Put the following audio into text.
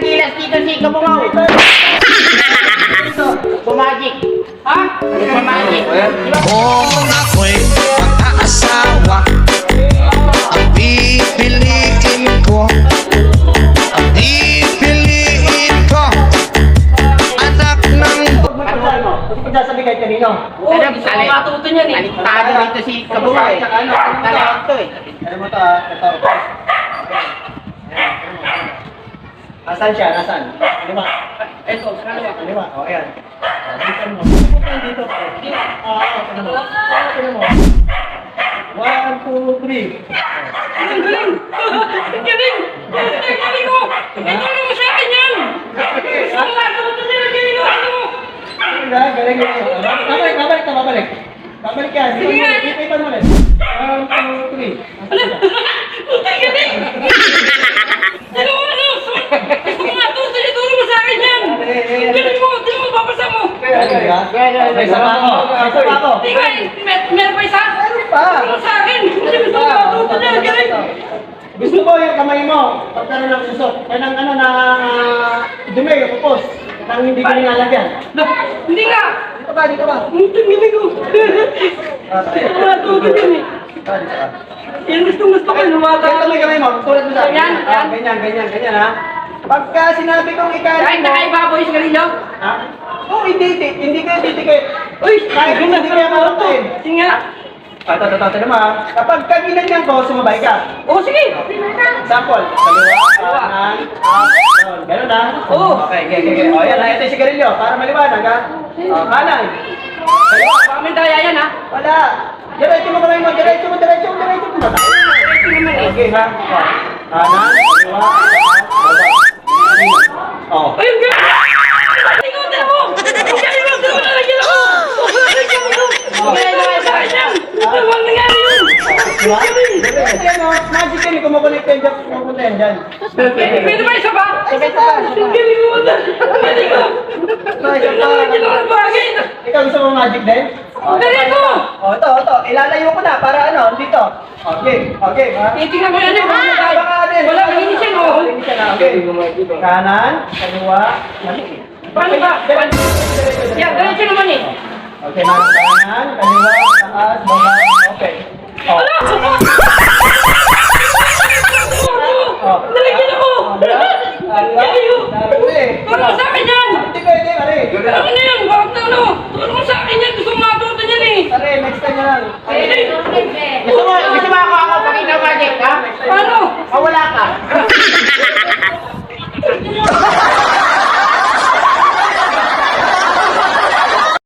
Kikilas dito si Kabungaw. Ito, bumagic. Ha? Bumagic. Kung ako'y mag-aasawa, ang pipiliin ko, anak ng Sabi kahit kanino. Matuto niyan eh. Aliktado dito si Kabungaw. Talento eh. Alam mo ito ito. Nasaan siya? Nasaan? Lima. Ito, kaliwa. Lima. O, ayan. Dito mo. Dito. Tignan mo. Tignan mo. 1, 2, 3. Ang galing! Ang galing! Ang galing mo! Ito naman sa akin yan! Gusto mo nga, tumunod na yung galing mo! Ano mo? Galing mo. Babalik ka, babalik. Babalik ka. Dito ipan mo ulit. 1, 2, 3. Ang galing! Ano mo, ano? Gusto mo nga, tutulong mo sa akin yan! Ang galing mo! Tingnan mo, babasa mo! May sama ako. May sama ako. Tingnan, meron pa isa? Meron pa. Tingnan mo sa akin! Kasi gusto mo matuto niya, ang galing! Gusto mo yung kamay mo, pagkaroon ng usok, kaya ng ano na dumi, upos, nang hindi ko nilalagyan. Hindi nga! Dito ba, dito ba? Ang galing ko! Gusto mo matuto yan eh! Yan gusto ko lumata. Kaya may kamay mo, tulad mo sa akin. Yan, yan. Ganyan ha. Pagka sinabi kong ikain Kahit mo, nakaibaboy sa garilyo? ha? Oh, hindi kayo titikit. Uy! Kahit hindi kayo malutin. Sige nga! Ito naman ha. Kapag kaginanyan ko, sumabay ka. Oo, sige! Example, kaliwa, kanan, down. Ganun ha? Oo. Okay. O yan ha, ito yung sigarilyo, para maliwanag ha. O, kanan. Kaliwa. Baka may daya yan ha? Wala. Diretso mo kamay mo, diretso mo. Diretso naman eh. Okay ha. O, kanan, kaliwa, o. Ay, ang galing! Ikaw, tira mo! Ang galing mo! Tira mo na lagyan ako! Lagyan mo to! Ang sa akin yan! Ano bang nangyari yun? Diba? Ayan o, magic yan, kumukunik yan dyan, kumukunik yan dyan. Pwede ba isa ba? Sabay pa. Ang galing mo! Ang galing mo! Lagyan ako ng bagay! Ikaw gusto mo magic din? Ang galing mo! O, ito, ilalayo ko na para ano, dito. Okay, ha? Titingnan ko yan eh! Wala, malinis yan oh! Malinis yan, okay. Kanan, kaliwa, mali. Paano ba? Yan, diretso naman eh! Okay, kanan, kaliwa, taas, baba, okay. O. Nalagyan ako! Tulong mo sa akin yan! Hindi pwede, mali. Ano na yan? Bakit na ano? Tulong mo sa akin yan! Gusto mo matuto yan eh! Pare, next time na lang.